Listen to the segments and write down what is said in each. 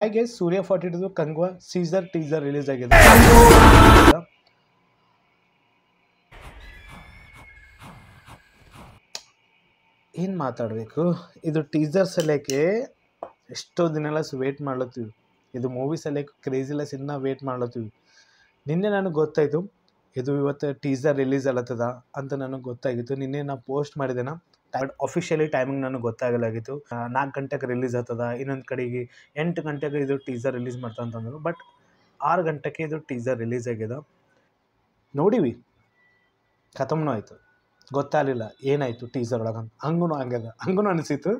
ಹಾಗೆ ಸೂರ್ಯ 42 ಕಂಗ್ವಾ Caesar teaser release ಆಗಿದೆ. ಏನು ಮಾತಾಡಬೇಕು, ಇದು ಟೀಸರ್ ಸಲಕ್ಕೆ ಎಷ್ಟೋ ದಿನ ವೇಟ್ ಮಾಡ್ಲತ್ತೀವಿ. ಇದು ಮೂವಿ ಸಲಕ್ಕೆ ಕ್ರೇಜಿಲೆಸ್ ಇನ್ನೂ ವೇಟ್ ಮಾಡ್ಲತ್ತೀವಿ. ನಿನ್ನೆ ನನಗೆ ಗೊತ್ತಾಯಿತು ಇದು ಇವತ್ತು ಟೀಸರ್ ರಿಲೀಸ್ ಅಲ್ಲತ್ತದ ಅಂತ ನನಗೆ ಗೊತ್ತಾಗಿತ್ತು. ನಿನ್ನೆ ನಾನು ಪೋಸ್ಟ್ ಮಾಡಿದೆನ, ಬಟ್ ಅಫಿಷಿಯಲಿ ಟೈಮಿಂಗ್ ನನಗೆ ಗೊತ್ತಾಗಲಾಗಿತ್ತು. 4 ಗಂಟೆಗೆ ರಿಲೀಸ್ ಆಗ್ತದ, ಇನ್ನೊಂದು ಕಡೆಗೆ 8 ಗಂಟೆಗೆ ಇದು ಟೀಸರ್ ರಿಲೀಸ್ ಮಾಡ್ತಾ ಅಂತಂದರು. ಬಟ್ 6 ಗಂಟೆಗೆ ಇದು ಟೀಸರ್ ರಿಲೀಸ್ ಆಗಿದೆ. ನೋಡಿವಿ, ಖತಮ್ನೂ ಆಯಿತು, ಗೊತ್ತಾಗಲಿಲ್ಲ ಏನಾಯಿತು ಟೀಸರ್ ಒಳಗೆ ಅಂತ. ಹಂಗೂ ಅನಿಸಿತು.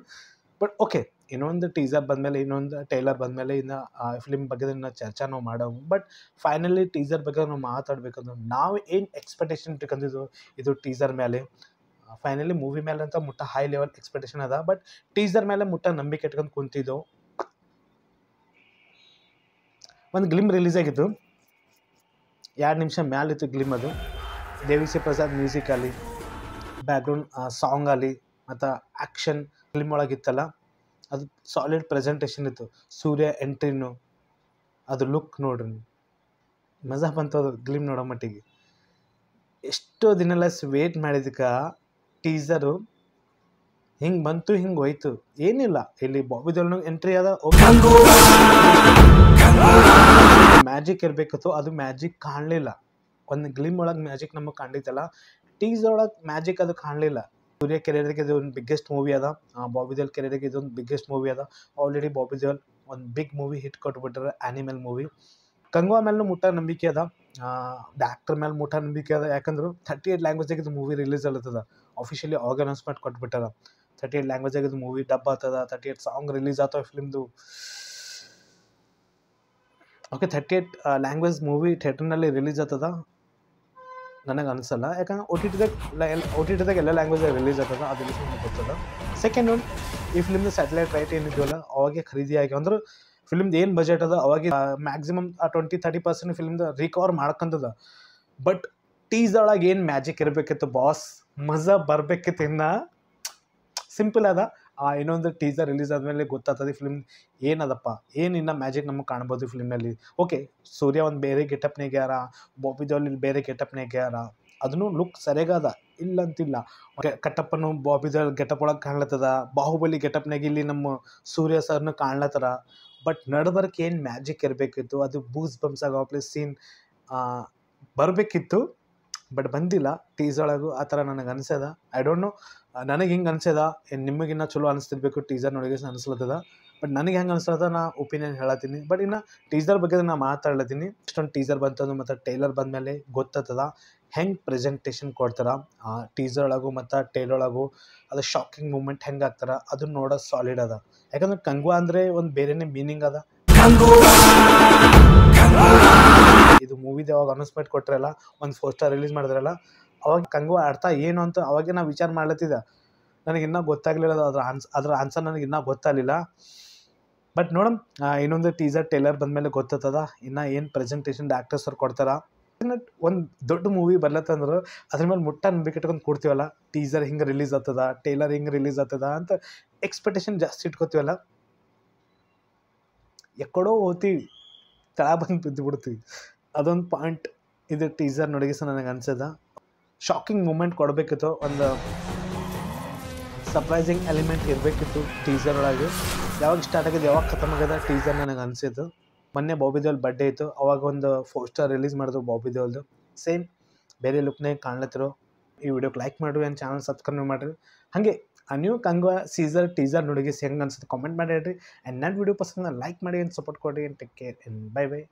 ಬಟ್ ಓಕೆ, ಇನ್ನೊಂದು ಟೀಸರ್ ಬಂದಮೇಲೆ, ಇನ್ನೊಂದು ಟೈಲರ್ ಬಂದಮೇಲೆ ಇನ್ನು ಫಿಲ್ಮ್ ಬಗ್ಗೆ ಇನ್ನು ಚರ್ಚೆ ನಾವು ಮಾಡೋವು. ಬಟ್ ಫೈನಲಿ ಟೀಸರ್ ಬಗ್ಗೆ ನಾವು ಮಾತಾಡಬೇಕಂದ್ರೆ ನಾವು ಏನು ಎಕ್ಸ್ಪೆಕ್ಟೇಷನ್ ಇಟ್ಕೊಂಡಿದ್ದು ಇದು ಟೀಸರ್ ಮೇಲೆ. ಫೈನಲಿ ಮೂವಿ ಮೇಲೆ ಅಂತ ಮುಟ್ಟ ಹೈ ಲೆವೆಲ್ ಎಕ್ಸ್ಪೆಕ್ಟೇಷನ್ ಅದ. ಬಟ್ ಟೀಸರ್ ಮೇಲೆ ಮುಟ್ಟ ನಂಬಿಕೆ ಇಟ್ಕೊಂಡು ಕುಂತಿದ್ದೆವು. ಒಂದು ಗ್ಲಿಮ್ ರಿಲೀಸ್ ಆಗಿತ್ತು, 2 ನಿಮಿಷ ಮ್ಯಾಲಿತ್ತು ಗ್ಲಿಮ್. ಅದು ದೇವಿಶ್ರೀ ಪ್ರಸಾದ್ ಮ್ಯೂಸಿಕ್ ಆಗಲಿ, ಬ್ಯಾಕ್ಗ್ರೌಂಡ್ ಸಾಂಗ್ ಆಗಲಿ ಮತ್ತು ಆ್ಯಕ್ಷನ್ ಫಿಲ್ಮ್ ಒಳಗಿತ್ತಲ್ಲ, ಅದು ಸಾಲಿಡ್ ಪ್ರೆಸೆಂಟೇಷನ್ ಇತ್ತು. ಸೂರ್ಯ ಎಂಟ್ರಿನು, ಅದು ಲುಕ್ ನೋಡ್ರಿ, ಮಜಾ ಬಂತು ಅದು ಗ್ಲಿಮ್ ನೋಡೋ ಮಟ್ಟಿಗೆ. ಎಷ್ಟೋ ದಿನ ವೇಟ್ ಮಾಡಿದಕ್ಕೆ ಟೀಸರು ಹಿಂಗೆ ಬಂತು, ಹಿಂಗೆ ಹೋಯ್ತು. ಏನಿಲ್ಲ, ಇಲ್ಲಿ ಬಾಬಿ ದೇವಲ್ ಎಂಟ್ರಿ ಅದ, ಮ್ಯಾಜಿಕ್ ಇರಬೇಕಿತ್ತು, ಅದು ಮ್ಯಾಜಿಕ್ ಕಾಣಲಿಲ್ಲ. ಒಂದು ಗ್ಲಿಮ್ ಒಳಗೆ ಮ್ಯಾಜಿಕ್ ನಮಗೆ ಕಾಣಿತ್ತಲ್ಲ, ಟೀಸರ್ ಒಳಗೆ ಮ್ಯಾಜಿಕ್ ಅದು ಕಾಣಲಿಲ್ಲ. ಸೂರ್ಯ ಕೆರಿಯರ್ಗೆ ಇದು ಒಂದು ಬಿಗ್ಗೆಸ್ಟ್ ಮೂವಿ ಅದ, ಬಾಬಿ ದೇವಲ್ ಕೆರಿಯರ್ಗೆ ಇದೊಂದು ಬಿಗ್ಗೆಸ್ಟ್ ಮೂವಿ ಅದ. ಆಲ್ರೆಡಿ ಬಾಬಿ ದೇವಲ್ ಒಂದು ಬಿಗ್ ಮೂವಿ ಹಿಟ್ ಕೊಟ್ಬಿಟ್ರೆ, ಆ್ಯನಿಮಲ್ ಮೂವಿ. ಕಂಗ್ವಾ ಮೇಲೂ ಮುಟ್ಟ ನಂಬಿಕೆ ಅದ, ಆ್ಯಕ್ಟರ್ ಮೇಲೆ ಮುಟ್ಟ ನಂಬಿಕೆ ಅದ. ಯಾಕಂದ್ರೆ 38 ಲ್ಯಾಂಗ್ವೇಜಾಗ ಇದು ಮೂವಿ ರಿಲೀಸ್ ಆಗ್ತದ. ಅಫಿಷಿಯಲಿ ಆವಾಗ ಅನೌನ್ಸ್ಮೆಂಟ್ ಕೊಟ್ಬಿಟ್ಟಾರ, 38 ಲ್ಯಾಂಗ್ವೇಜಾಗ ಇದು ಮೂವಿ ಡಬ್ ಆಗ್ತದ, 38 ಸಾಂಗ್ ರಿಲೀಸ್ ಆಗ್ತಾವ ಫಿಲ್ಮ್ದು. ಓಕೆ, 38 ಲ್ಯಾಂಗ್ವೇಜ್ ಮೂವಿ ಥಿಯೇಟರ್ನಲ್ಲಿ ರಿಲೀಸ್ ಆಗ್ತದ ನನಗೆ ಅನಿಸಲ್ಲ. ಯಾಕಂದ್ರೆ ಒ ಟಿ ಟಿದಾಗ ಎಲ್ಲ ಲ್ಯಾಂಗ್ವೇಜಾಗ ರಿಲೀಸ್ ಆಗ್ತದ, ಅದು ನಮಗೆ ಗೊತ್ತದ. ಸೆಕೆಂಡ್ ಒಂದು, ಈ ಫಿಲ್ಮ್ದು ಸ್ಯಾಟಲೈಟ್ ರೈಟ್ ಏನಿದೆಯಲ್ಲ ಅವಾಗೆ ಖರೀದಿ ಆಗಿ, ಅಂದ್ರೆ ಫಿಲ್ಮ್ದು ಏನು ಬಜೆಟ್ ಅದ ಅವಾಗೆ ಮ್ಯಾಕ್ಸಿಮಮ್ 20-30% ಫಿಲ್ಮ್ದು ರಿಕವರ್ ಮಾಡ್ಕೊಂತದ. ಬಟ್ ಟೀಸರ್ ಒಳಗೆ ಏನು ಮ್ಯಾಜಿಕ್ ಇರಬೇಕಿತ್ತು ಬಾಸ್, ಮಜಾ ಬರಬೇಕಿತ್ತು. ಇನ್ನು ಸಿಂಪಲ್ ಅದ, ಇನ್ನೊಂದು ಟೀಸರ್ ರಿಲೀಸ್ ಆದಮೇಲೆ ಗೊತ್ತಾಗ್ತದೆ ಫಿಲ್ಮ್ ಏನದಪ್ಪ, ಏನು ಇನ್ನೂ ಮ್ಯಾಜಿಕ್ ನಮಗೆ ಕಾಣ್ಬೋದು ಫಿಲ್ಮ್ನಲ್ಲಿ. ಓಕೆ, ಸೂರ್ಯ ಒಂದು ಬೇರೆ ಗೆಟಪ್ನಾಗ ಯಾರ, ಬಾಬಿ ದೇವಲ್ ಇಲ್ಲಿ ಬೇರೆ ಗೆಟಪ್ನಾಗ ಯಾರ, ಅದನ್ನು ಲುಕ್ ಸರಿಯಾಗದ, ಇಲ್ಲಂತಿಲ್ಲ. ಕಟ್ಟಪ್ಪನು ಬಾಬಿ ದೇವಲ್ ಗೆಟಪ್ ಒಳಗೆ ಕಾಣ್ಲತ್ತದ, ಬಾಹುಬಲಿ ಗೆಟಪ್ನಾಗ ಇಲ್ಲಿ ನಮ್ಮ ಸೂರ್ಯ ಸರ್ನು ಕಾಣ್ಲತ್ತಾರ. ಬಟ್ ನಡ್ಬರ್ಕ್ ಏನು ಮ್ಯಾಜಿಕ್ ಇರಬೇಕಿತ್ತು, ಅದು ಬೂಸ್ ಬಂಪ್ಸ್ ಆಗೋ ಪ್ಲಸ್ ಸೀನ್ ಬರಬೇಕಿತ್ತು. ಬಟ್ ಬಂದಿಲ್ಲ ಟೀಸರ್ ಒಳಗೂ. ಆ ಥರ ನನಗೆ ಅನಿಸ್ಯದ. ಐ ಡೋಂಟ್ ನೋ, ನನಗೆ ಹಿಂಗೆ ಅನಿಸ್ಯದ, ನಿಮಗಿನ್ನ ಚಲೋ ಅನಿಸ್ತಿರ್ಬೇಕು ಟೀಸರ್ ನೋಡಿ ಅನಿಸ್ಲತ್ತದ. ಬಟ್ ನನಗೆ ಹೆಂಗೆ ಅನಿಸ್ಲತ್ತದ ನಾ ಒಪಿನಿಯನ್ ಹೇಳತ್ತೀನಿ. ಬಟ್ ಇನ್ನು ಟೀಸರ್ ಬಗ್ಗೆ ನಾನು ಮಾತಾಡ್ಲತ್ತೀನಿ. ಇಷ್ಟೊಂದು ಟೀಸರ್ ಬಂತಂದು ಮತ್ತು ಟೈಲರ್ ಬಂದಮೇಲೆ ಗೊತ್ತಾಗ್ತದ ಹೆಂಗೆ ಪ್ರೆಸೆಂಟೇಷನ್ ಕೊಡ್ತಾರೆ ಟೀಸರ್ ಒಳಗೂ ಮತ್ತು ಟೈಲರ್ ಒಳಗೂ. ಅದು ಶಾಕಿಂಗ್ ಮೂಮೆಂಟ್ ಹೆಂಗೆ ಆಗ್ತಾರೆ ಅದನ್ನ ನೋಡೋದು ಸಾಲಿಡ್ ಅದ. ಯಾಕಂದ್ರೆ ಕಂಗ್ವಾ ಅಂದರೆ ಒಂದು ಬೇರೆನೇ ಮೀನಿಂಗ್ ಅದ. ಇದು ಮೂವಿದು ಯಾವಾಗ ಅನೌನ್ಸ್ಮೆಂಟ್ ಕೊಟ್ಟರಲ್ಲ, ಒಂದು ಪೋಸ್ಟರ್ ರಿಲೀಸ್ ಮಾಡಿದ್ರಲ್ಲ, ಅವಾಗ ಕಂಗ್ವಾ ಅರ್ಥ ಏನು ಅಂತ ಅವಾಗೆ ನಾವು ವಿಚಾರ ಮಾಡ್ಲತ್ತಿದ್ದೆ. ನನಗೆ ಇನ್ನೂ ಗೊತ್ತಾಗಲಿಲ್ಲ, ಅದ್ರ ಆನ್ಸರ್ ನನಗೆ ಇನ್ನೂ ಗೊತ್ತಾಗಲಿಲ್ಲ. ಬಟ್ ನೋಡಮ್, ಇನ್ನೊಂದು ಟೀಸರ್ ಟೈಲರ್ ಬಂದಮೇಲೆ ಗೊತ್ತಾಗ್ತದ ಇನ್ನು ಏನು ಪ್ರೆಸೆಂಟೇಷನ್ ಆ್ಯಕ್ಟರ್ಸ್ ಅವ್ರು ಕೊಡ್ತಾರೆ. ಒಂದು ದೊಡ್ಡ ಮೂವಿ ಬರ್ಲತ್ತಂದ್ರೆ ಅದ್ರ ಮೇಲೆ ಮುಟ್ಟ ನಂಬಿಕೆ ಇಟ್ಕೊಂಡು ಕೊಡ್ತೀವಲ್ಲ, ಟೀಸರ್ ಹಿಂಗೆ ರಿಲೀಸ್ ಆಗ್ತದ, ಟೈಲರ್ ಹಿಂಗೆ ರಿಲೀಸ್ ಆಗ್ತದ ಅಂತ ಎಕ್ಸ್ಪೆಕ್ಟೇಷನ್ ಜಾಸ್ತಿ ಇಟ್ಕೋತೀವಲ್ಲ, ಎಕ್ಕಡೋ ಹೋಗ್ತೀವಿ, ತಳ ಬಂದು ಬಿದ್ದು ಬಿಡ್ತೀವಿ. ಅದೊಂದು ಪಾಯಿಂಟ್ ಇದು ಟೀಸರ್ ನೋಡಿಗೆ ಸಹ ನನಗೆ ಅನ್ಸದ. ಶಾಕಿಂಗ್ ಮೂಮೆಂಟ್ ಕೊಡಬೇಕಿತ್ತು, ಒಂದು ಸರ್ಪ್ರೈಸಿಂಗ್ ಎಲಿಮೆಂಟ್ ಇರಬೇಕಿತ್ತು ಟೀಸರ್ ಒಳಗೆ. ಯಾವಾಗ ಸ್ಟಾರ್ಟ್ ಆಗಿದೆ ಯಾವಾಗ ಖತಮ್ ಆಗ್ಯದ ಟೀಸರ್ ನನಗೆ ಅನಿಸಿದ್ದು. ಮೊನ್ನೆ ಬಾಬಿ ದೇವಲ್ ಬರ್ಡೇ ಇತ್ತು, ಅವಾಗ ಒಂದು ಪೋಸ್ಟರ್ ರಿಲೀಸ್ ಮಾಡಿದ್ರು ಬಾಬಿ ದೇವಲ್ದು, ಸೇಮ್ ಬೇರೆ ಲುಕ್ನಾಗ ಕಾಣ್ಲತ್ತಿರೋ. ಈ ವಿಡಿಯೋಕ್ಕೆ ಲೈಕ್ ಮಾಡಿರಿ, ನನ್ನ ಚಾನಲ್ ಸಬ್ಸ್ಕ್ರೈಬ್ ಮಾಡಿರಿ. ಹಾಗೆ ನೀವು ಕಂಗ್ವಾ ಸೀಸರ್ ಟೀಸರ್ ನೋಡಿಗೆ ಹೆಂಗೆ ಅನ್ಸುತ್ತೆ ಕಾಮೆಂಟ್ ಮಾಡಿ ಹೇಳ್ರಿ. ಆ್ಯಂಡ್ ನನ್ನ ವಿಡಿಯೋ ಪಸಂದ ಲೈಕ್ ಮಾಡಿ, ಅಂತ ಸಪೋರ್ಟ್ ಕೊಡಿ. And take care and bye bye.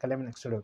ಕಲ್ಯಾಣ ನೆಕ್ಸ್ಟ್ ವಿಡಿಯೋ.